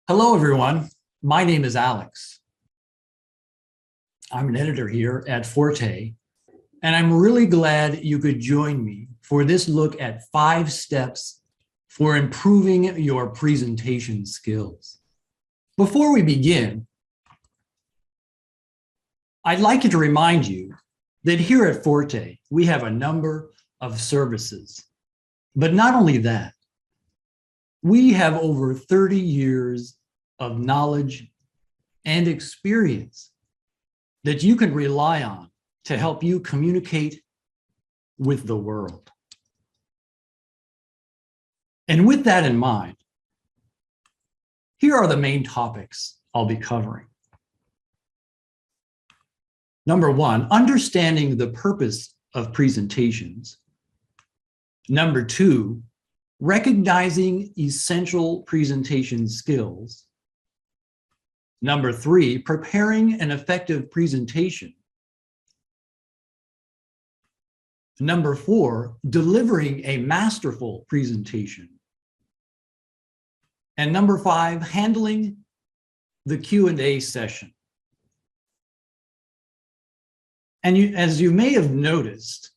Hello, everyone. My name is Alex. I'm an editor here at FORTE, and I'm really glad you could join me for this look at 5 steps for improving your presentation skills. Before we begin, I'd like to remind you that here at FORTE, we have a number of services. But not only that, we have over 30 years of knowledge and experience that you can rely on to help you communicate with the world. And with that in mind, here are the main topics I'll be covering. Number 1, understanding the purpose of presentations. Number 2, recognizing essential presentation skills. Number 3, preparing an effective presentation. Number 4, delivering a masterful presentation. And number 5, handling the Q&A session. And as you may have noticed,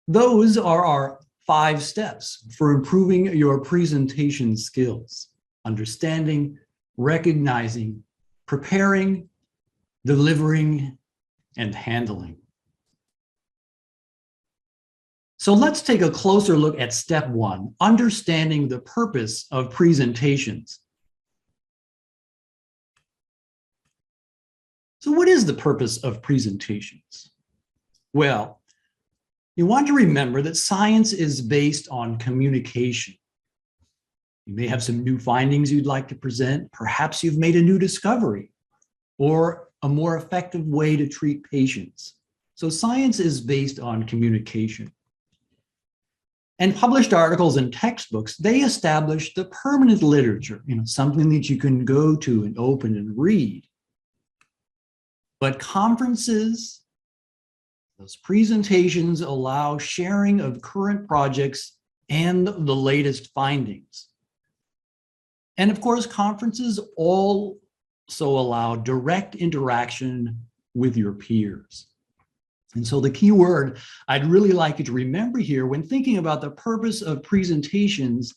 those are our 5 steps for improving your presentation skills: understanding, recognizing, preparing, delivering, and handling. So let's take a closer look at step 1, understanding the purpose of presentations. So what is the purpose of presentations? Well, you want to remember that science is based on communication. You may have some new findings you'd like to present. Perhaps you've made a new discovery or a more effective way to treat patients. So science is based on communication. And published articles and textbooks, they establish the permanent literature, something that you can go to and open and read. But conferences, those presentations allow sharing of current projects and the latest findings. And of course, conferences also allow direct interaction with your peers. And so the key word I'd really like you to remember here when thinking about the purpose of presentations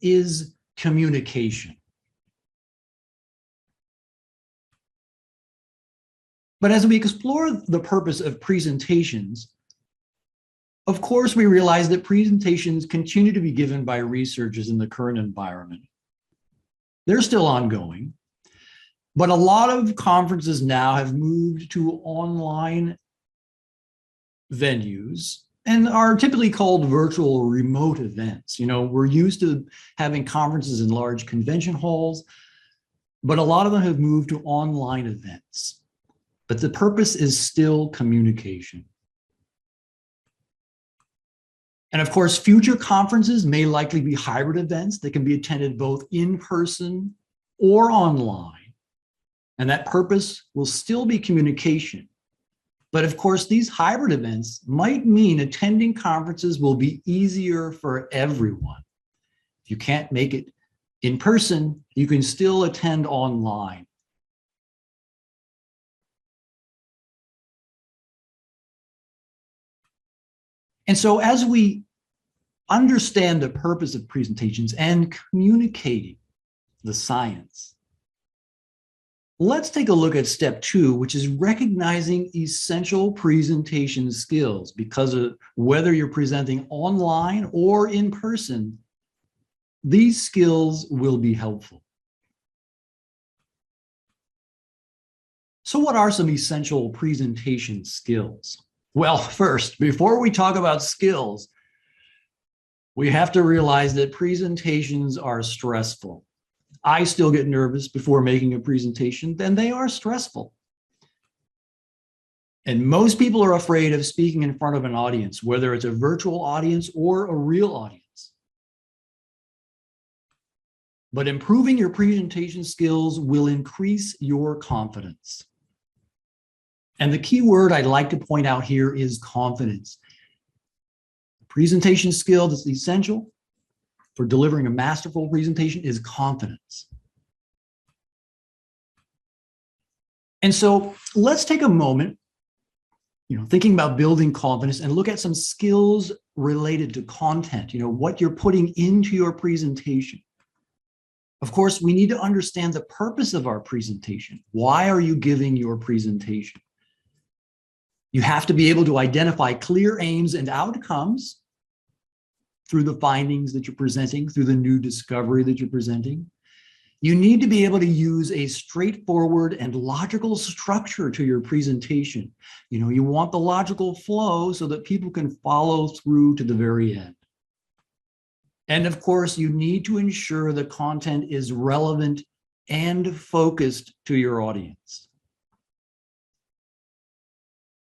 is communication. But as we explore the purpose of presentations, of course, we realize that presentations continue to be given by researchers in the current environment. They're still ongoing, but a lot of conferences now have moved to online venues and are typically called virtual remote events. We're used to having conferences in large convention halls, but a lot of them have moved to online events. But the purpose is still communication. And of course, future conferences may likely be hybrid events that can be attended both in person or online. And that purpose will still be communication. But of course, these hybrid events might mean attending conferences will be easier for everyone. If you can't make it in person, you can still attend online. And so as we understand the purpose of presentations and communicating the science, let's take a look at step 2, which is recognizing essential presentation skills, because of whether you're presenting online or in person, these skills will be helpful. So what are some essential presentation skills? Well, first, before we talk about skills, we have to realize that presentations are stressful. I still get nervous before making a presentation, and they are stressful. And most people are afraid of speaking in front of an audience, whether it's a virtual audience or a real audience. But improving your presentation skills will increase your confidence. And the key word I'd like to point out here is confidence. The presentation skill that's essential for delivering a masterful presentation is confidence. And so let's take a moment, thinking about building confidence, and look at some skills related to content, what you're putting into your presentation. Of course, we need to understand the purpose of our presentation. Why are you giving your presentation? You have to be able to identify clear aims and outcomes through the findings that you're presenting, through the new discovery that you're presenting. You need to be able to use a straightforward and logical structure to your presentation. You want the logical flow so that people can follow through to the very end. And of course, you need to ensure the content is relevant and focused to your audience.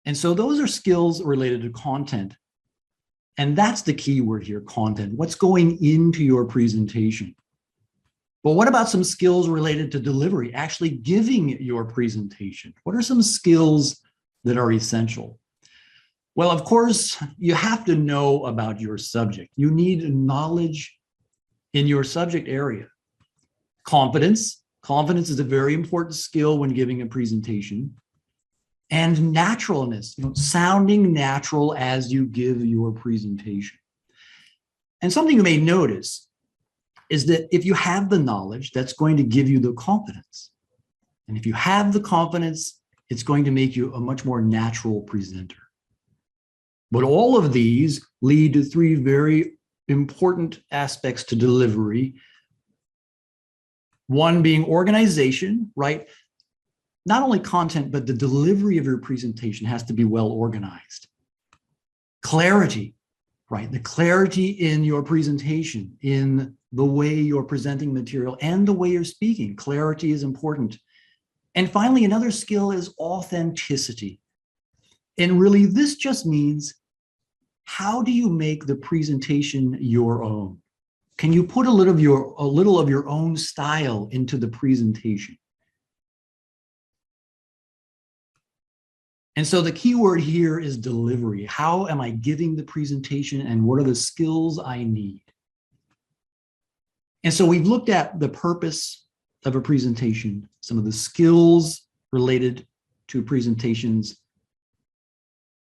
And so those are skills related to content. And that's the key word here, content. What's going into your presentation? But what about some skills related to delivery, actually giving your presentation? What are some skills that are essential? Well, of course, you have to know about your subject. You need knowledge in your subject area. Confidence. Confidence is a very important skill when giving a presentation. And naturalness, sounding natural as you give your presentation. And something you may notice is that if you have the knowledge, that's going to give you the confidence. And if you have the confidence, it's going to make you a much more natural presenter. But all of these lead to three very important aspects to delivery. One being organization, right? Not only content, but the delivery of your presentation has to be well organized. Clarity, right? The clarity in your presentation, in the way you're presenting material and the way you're speaking. Clarity is important. And finally, another skill is authenticity. And really, this just means, how do you make the presentation your own? Can you put a little of your own style into the presentation? And so the key word here is delivery. How am I giving the presentation, and what are the skills I need? And so we've looked at the purpose of a presentation, some of the skills related to presentations.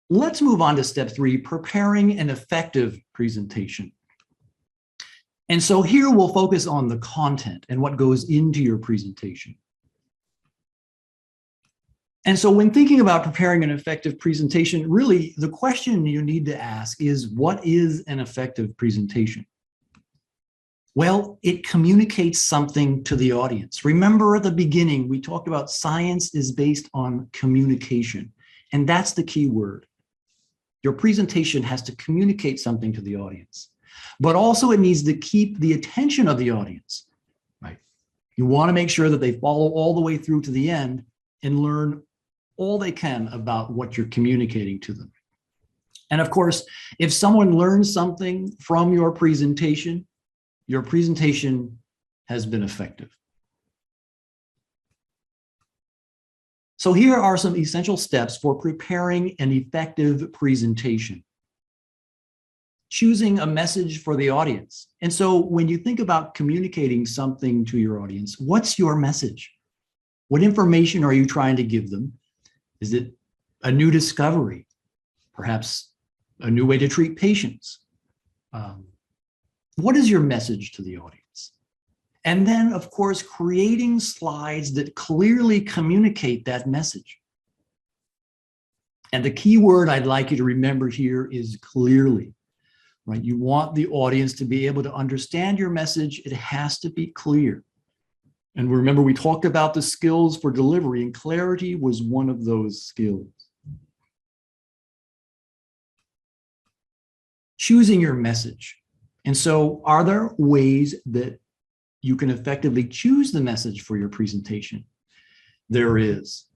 Let's move on to step 3, preparing an effective presentation. And so here we'll focus on the content and what goes into your presentation. And so when thinking about preparing an effective presentation, really the question you need to ask is, what is an effective presentation? Well, it communicates something to the audience. Remember at the beginning, we talked about science is based on communication, and that's the key word. Your presentation has to communicate something to the audience, but also it needs to keep the attention of the audience, right? You want to make sure that they follow all the way through to the end and learn all they can about what you're communicating to them. And of course, if someone learns something from your presentation has been effective. So here are some essential steps for preparing an effective presentation. Choosing a message for the audience. And so when you think about communicating something to your audience, what's your message? What information are you trying to give them? Is it a new discovery? Perhaps a new way to treat patients? What is your message to the audience? And then, of course, creating slides that clearly communicate that message. And the key word I'd like you to remember here is clearly, right? You want the audience to be able to understand your message. It has to be clear. And remember, we talked about the skills for delivery, and clarity was one of those skills. Choosing your message. And so are there ways that you can effectively choose the message for your presentation? There is.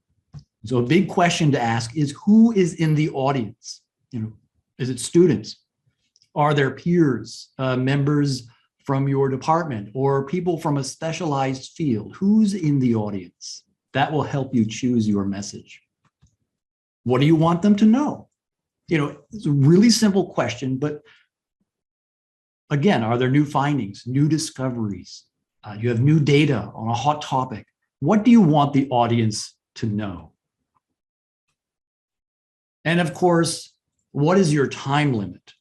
So a big question to ask is, who is in the audience? Is it students? Are there peers, members from your department, or people from a specialized field? Who's in the audience? That will help you choose your message. What do you want them to know? It's a really simple question, but again, are there new findings, new discoveries? You have new data on a hot topic. What do you want the audience to know? And of course, what is your time limit?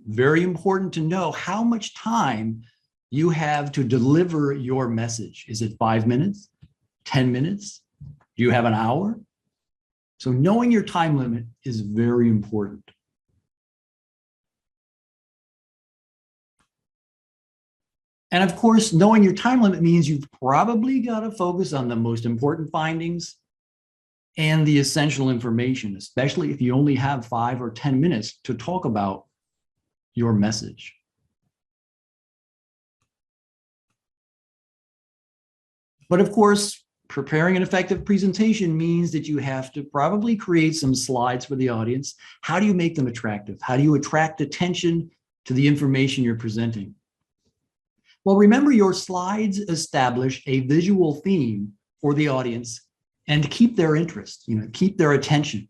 Very important to know how much time you have to deliver your message. Is it 5 minutes, 10 minutes? Do you have an hour? So knowing your time limit is very important. And of course, knowing your time limit means you've probably got to focus on the most important findings and the essential information, especially if you only have 5 or 10 minutes to talk about your message. But of course, preparing an effective presentation means that you have to probably create some slides for the audience. How do you make them attractive? How do you attract attention to the information you're presenting? Well, remember, your slides establish a visual theme for the audience and keep their interest, keep their attention.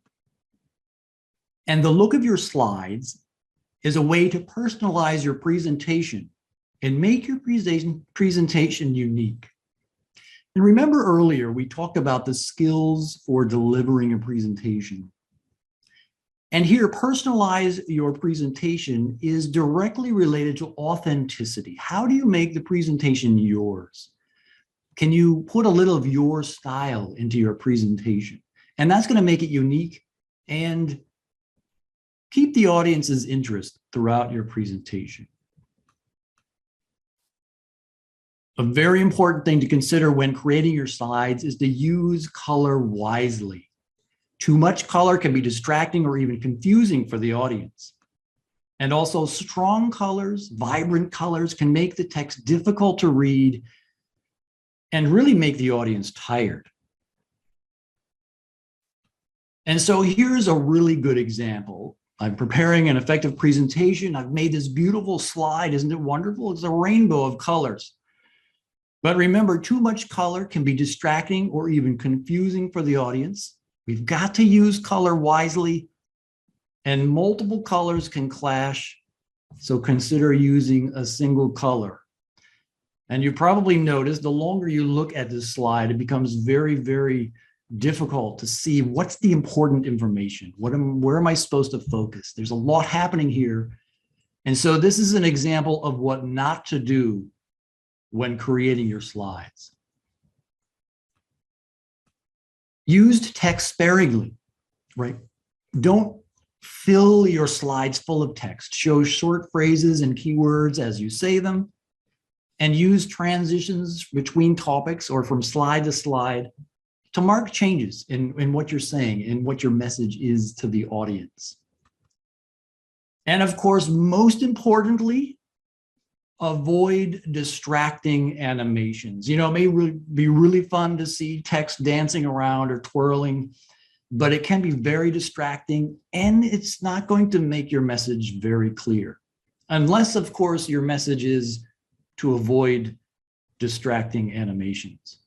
And the look of your slides is a way to personalize your presentation and make your presentation unique. And remember earlier, we talked about the skills for delivering a presentation. And here, personalize your presentation is directly related to authenticity. How do you make the presentation yours? Can you put a little of your style into your presentation? And that's going to make it unique and keep the audience's interest throughout your presentation. A very important thing to consider when creating your slides is to use color wisely. Too much color can be distracting or even confusing for the audience. And also, strong colors, vibrant colors can make the text difficult to read and really make the audience tired. And so here's a really good example. I'm preparing an effective presentation. I've made this beautiful slide. Isn't it wonderful? It's a rainbow of colors. But remember, too much color can be distracting or even confusing for the audience. We've got to use color wisely, and multiple colors can clash. So consider using a single color. And you probably noticed the longer you look at this slide, it becomes very, very difficult to see what's the important information. Where am I supposed to focus? There's a lot happening here. And so this is an example of what not to do when creating your slides. Used text sparingly, right? Don't fill your slides full of text. Show short phrases and keywords as you say them, and use transitions between topics or from slide to slide to mark changes in what you're saying and what your message is to the audience. And of course, most importantly, avoid distracting animations. It may be really fun to see text dancing around or twirling, but it can be very distracting, and it's not going to make your message very clear. Unless, of course, your message is to avoid distracting animations.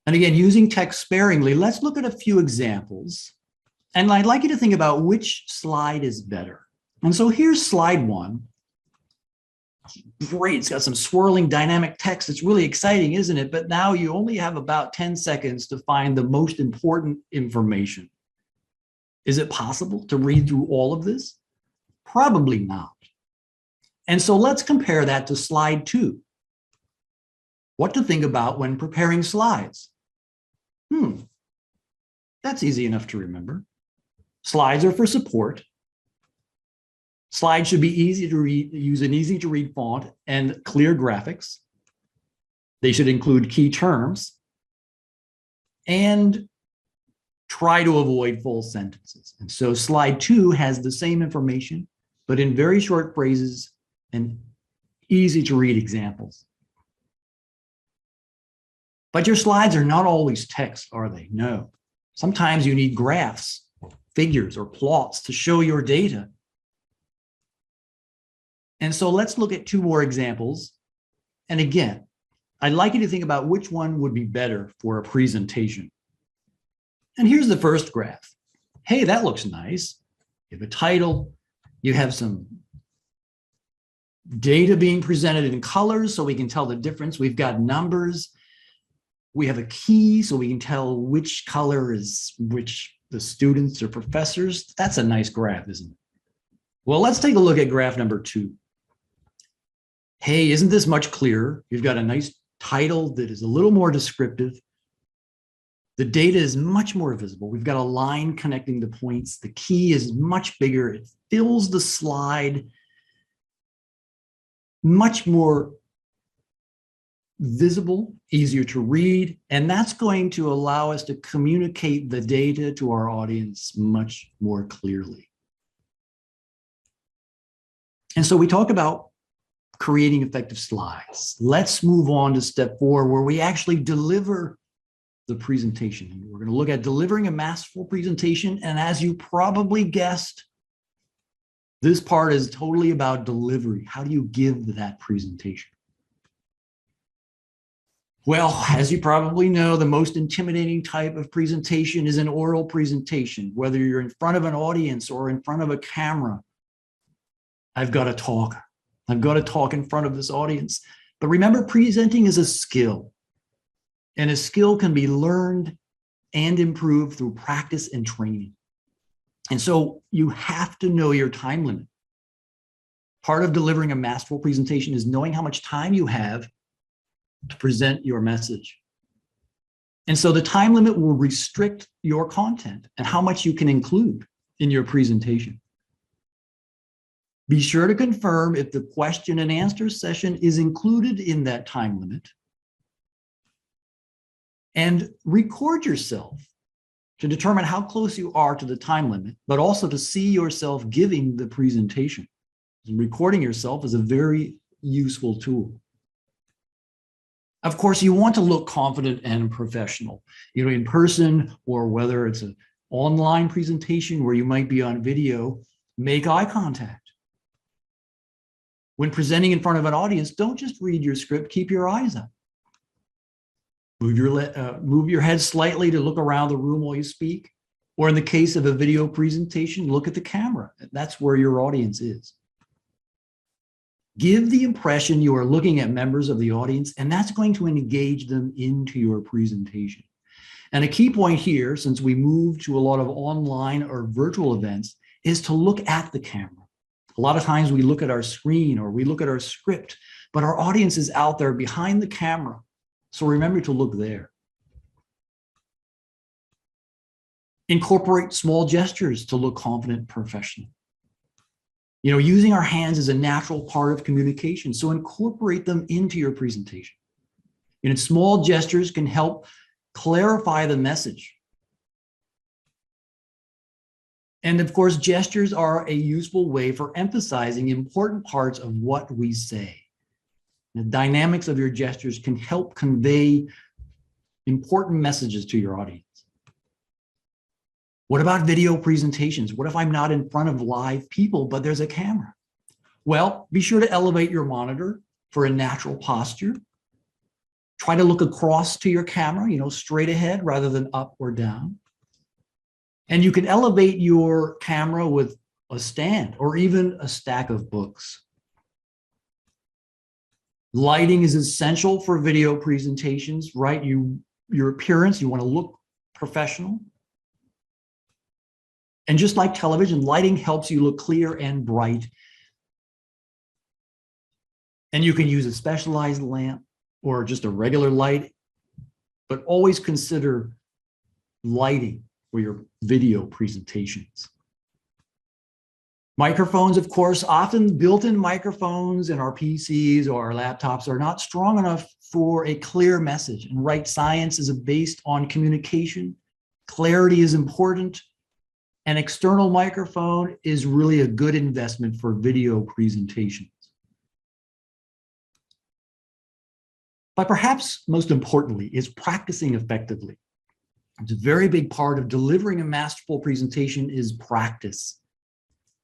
And again, using text sparingly, let's look at a few examples. And I'd like you to think about which slide is better. And so here's slide 1. Great, it's got some swirling dynamic text. It's really exciting, isn't it? But now you only have about 10 seconds to find the most important information. Is it possible to read through all of this? Probably not. And so let's compare that to slide 2. What to think about when preparing slides? That's easy enough to remember. Slides are for support. Slides should be easy to read, use an easy to read font and clear graphics. They should include key terms and try to avoid full sentences. And so slide 2 has the same information, but in very short phrases and easy to read examples. But your slides are not always text, are they? No. Sometimes you need graphs, figures, or plots to show your data. And so let's look at 2 more examples. And again, I'd like you to think about which one would be better for a presentation. And here's the first graph. Hey, that looks nice. You have a title, you have some data being presented in colors so we can tell the difference. We've got numbers. We have a key so we can tell which color is which, the students or professors. That's a nice graph, isn't it? Well, let's take a look at graph number 2. Hey, isn't this much clearer? You've got a nice title that is a little more descriptive. The data is much more visible. We've got a line connecting the points. The key is much bigger. It fills the slide much more visible, easier to read, and that's going to allow us to communicate the data to our audience much more clearly. And so we talk about creating effective slides. Let's move on to step 4, where we actually deliver the presentation. We're going to look at delivering a masterful presentation, and as you probably guessed, this part is totally about delivery. How do you give that presentation? Well, as you probably know, the most intimidating type of presentation is an oral presentation. Whether you're in front of an audience or in front of a camera, I've got to talk. I've got to talk in front of this audience. But remember, presenting is a skill, and a skill can be learned and improved through practice and training. And so you have to know your time limit. Part of delivering a masterful presentation is knowing how much time you have to present your message. And so the time limit will restrict your content and how much you can include in your presentation. Be sure to confirm if the question and answer session is included in that time limit. And record yourself to determine how close you are to the time limit, but also to see yourself giving the presentation. Recording yourself is a very useful tool. Of course, you want to look confident and professional, in person, or whether it's an online presentation where you might be on video, make eye contact. When presenting in front of an audience, don't just read your script, keep your eyes up. Move your head slightly to look around the room while you speak. Or in the case of a video presentation, look at the camera. That's where your audience is. Give the impression you are looking at members of the audience, and that's going to engage them into your presentation. And a key point here, since we move to a lot of online or virtual events, is to look at the camera. A lot of times we look at our screen or we look at our script, but our audience is out there behind the camera. So remember to look there. Incorporate small gestures to look confident and professional. Using our hands is a natural part of communication, so incorporate them into your presentation. Small gestures can help clarify the message. And of course, gestures are a useful way for emphasizing important parts of what we say. The dynamics of your gestures can help convey important messages to your audience. What about video presentations? What if I'm not in front of live people, but there's a camera? Well, be sure to elevate your monitor for a natural posture. Try to look across to your camera, straight ahead rather than up or down. And you can elevate your camera with a stand or even a stack of books. Lighting is essential for video presentations, right? Your appearance, you want to look professional. And just like television, lighting helps you look clear and bright. And you can use a specialized lamp or just a regular light, but always consider lighting for your video presentations. Microphones, of course, often built-in microphones in our PCs or our laptops are not strong enough for a clear message. And right, science is based on communication. Clarity is important. An external microphone is really a good investment for video presentations. But perhaps most importantly is practicing effectively. It's a very big part of delivering a masterful presentation is practice.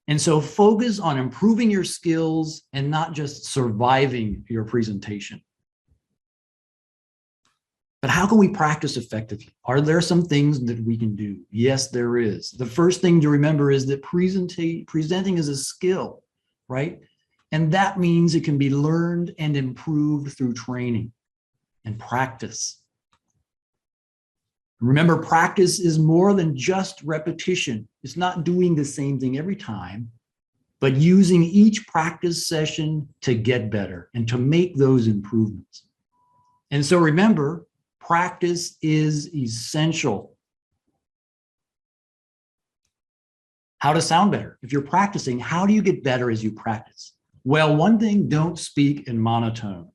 And so focus on improving your skills and not just surviving your presentation. But how can we practice effectively? Are there some things that we can do? Yes, there is. The first thing to remember is that presenting is a skill, right? And that means it can be learned and improved through training and practice. Remember, practice is more than just repetition. It's not doing the same thing every time, but using each practice session to get better and to make those improvements. And so remember, practice is essential. How to sound better. If you're practicing, how do you get better as you practice? Well, one thing, don't speak in monotone.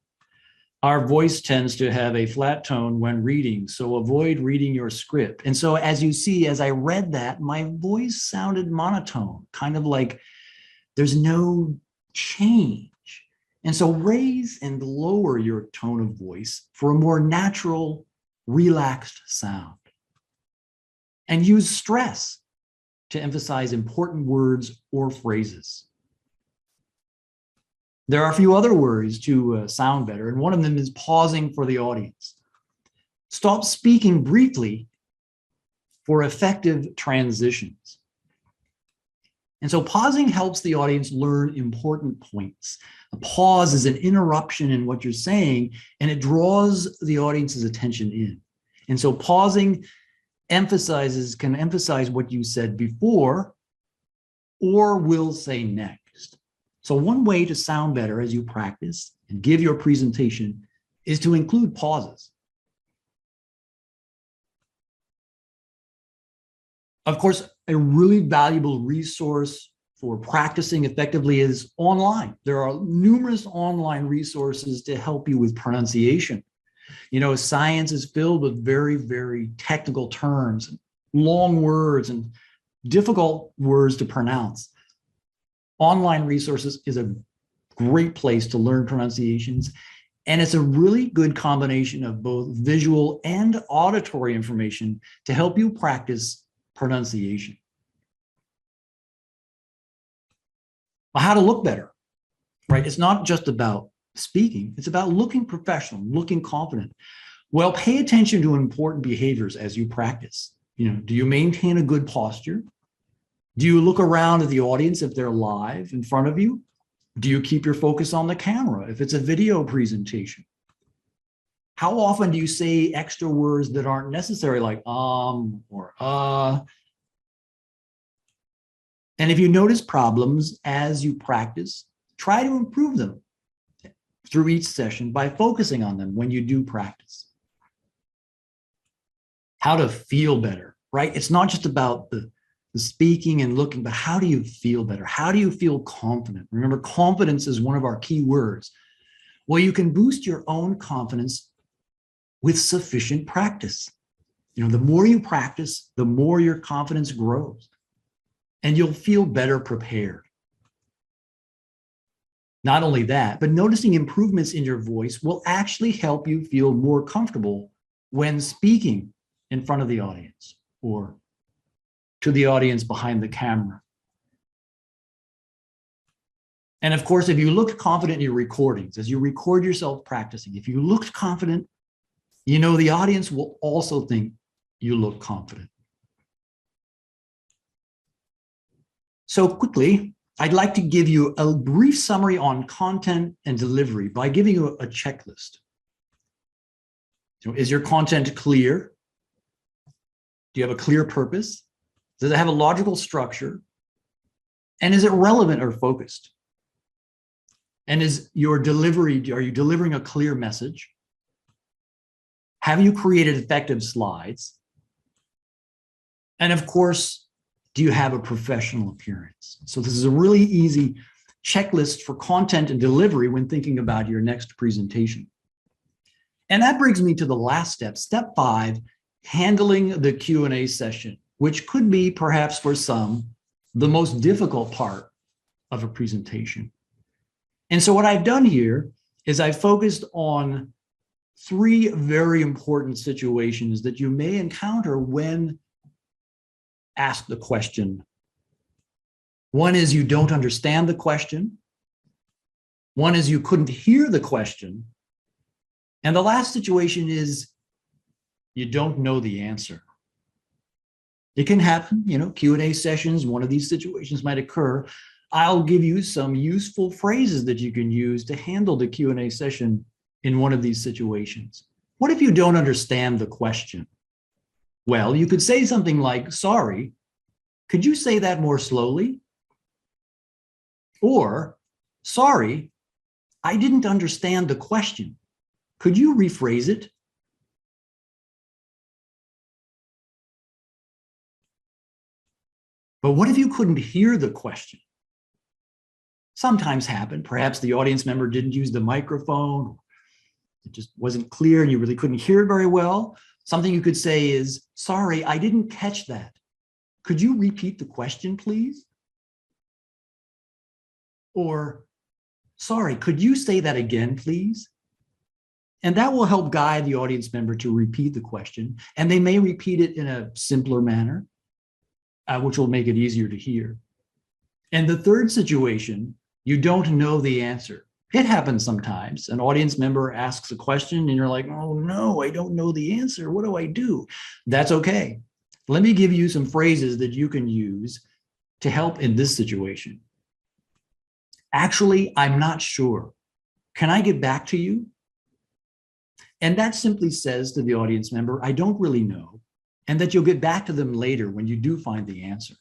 Our voice tends to have a flat tone when reading, so avoid reading your script. And so as you see, as I read that, my voice sounded monotone, kind of like there's no change. And so raise and lower your tone of voice for a more natural, relaxed sound. And use stress to emphasize important words or phrases. There are a few other words to sound better, and one of them is pausing for the audience. Stop speaking briefly for effective transitions. And so pausing helps the audience learn important points. A pause is an interruption in what you're saying, and it draws the audience's attention in. And so pausing can emphasize what you said before or will say next. So one way to sound better as you practice and give your presentation is to include pauses. Of course, a really valuable resource for practicing effectively is online. There are numerous online resources to help you with pronunciation. You know, science is filled with very, very technical terms, long words, and difficult words to pronounce. Online resources is a great place to learn pronunciations, and it's a really good combination of both visual and auditory information to help you practice pronunciation. Well, how to look better, right? It's not just about speaking, it's about looking professional, looking confident. Well, pay attention to important behaviors as you practice. You know, do you maintain a good posture? Do you look around at the audience if they're live in front of you? Do you keep your focus on the camera if it's a video presentation? How often do you say extra words that aren't necessary, like or And if you notice problems as you practice, try to improve them through each session by focusing on them when you do practice. How to feel better, right? It's not just about the speaking and looking, but how do you feel better? How do you feel confident? Remember, confidence is one of our key words. Well, you can boost your own confidence with sufficient practice. You know, the more you practice, the more your confidence grows, and you'll feel better prepared. Not only that, but noticing improvements in your voice will actually help you feel more comfortable when speaking in front of the audience or to the audience behind the camera. And of course, if you look confident in your recordings, as you record yourself practicing, if you looked confident, you know the audience will also think you look confident. So quickly, I'd like to give you a brief summary on content and delivery by giving you a checklist. So is your content clear? Do you have a clear purpose? Does it have a logical structure? And is it relevant or focused? And is your delivery, are you delivering a clear message? Have you created effective slides? And of course, do you have a professional appearance? So this is a really easy checklist for content and delivery when thinking about your next presentation. And that brings me to the last step, step 5, handling the Q&A session, which could be perhaps for some the most difficult part of a presentation. And so what I've done here is I've focused on 3 very important situations that you may encounter when asked the question. One is you don't understand the question. One is you couldn't hear the question. And the last situation is you don't know the answer. It can happen, you know, Q&A sessions, one of these situations might occur. I'll give you some useful phrases that you can use to handle the Q&A session in one of these situations. What if you don't understand the question? Well, you could say something like, sorry, could you say that more slowly? Or, sorry, I didn't understand the question. Could you rephrase it? But what if you couldn't hear the question? Sometimes happen. Perhaps the audience member didn't use the microphone. It just wasn't clear and you really couldn't hear it very well. Something you could say is, sorry, I didn't catch that. Could you repeat the question, please? Or, sorry, could you say that again, please? And that will help guide the audience member to repeat the question. And they may repeat it in a simpler manner, which will make it easier to hear. And the third situation, you don't know the answer. It happens sometimes. An audience member asks a question and you're like, oh no, I don't know the answer. What do I do? That's okay. Let me give you some phrases that you can use to help in this situation. Actually, I'm not sure. Can I get back to you? And that simply says to the audience member, I don't really know, and that you'll get back to them later when you do find the answer.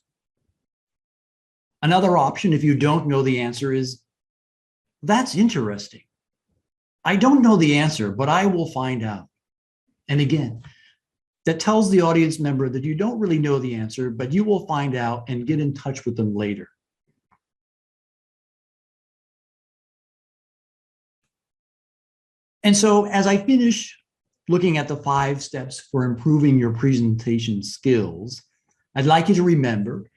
Another option, if you don't know the answer, is, that's interesting. I don't know the answer, but I will find out. And again, that tells the audience member that you don't really know the answer, but you will find out and get in touch with them later. And so as I finish looking at the 5 steps for improving your presentation skills, I'd like you to remember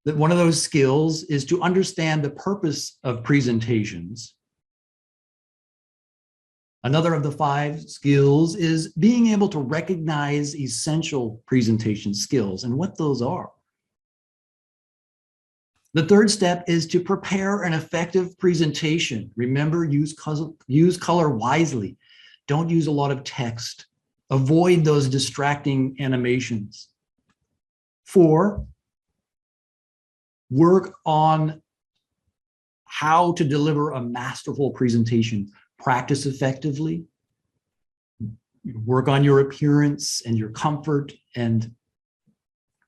that one of those skills is to understand the purpose of presentations. Another of the 5 skills is being able to recognize essential presentation skills and what those are. The third step is to prepare an effective presentation. Remember, use color wisely. Don't use a lot of text. Avoid those distracting animations. 4, work on how to deliver a masterful presentation. Practice effectively. Work on your appearance and your comfort and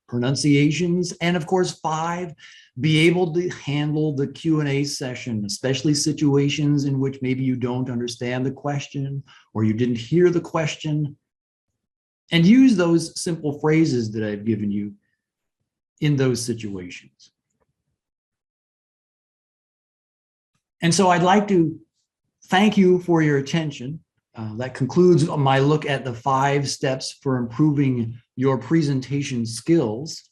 pronunciations. And of course, 5, be able to handle the Q&A session, especially situations in which maybe you don't understand the question or you didn't hear the question. And use those simple phrases that I've given you in those situations. And so I'd like to thank you for your attention. That concludes my look at the 5 steps for improving your presentation skills.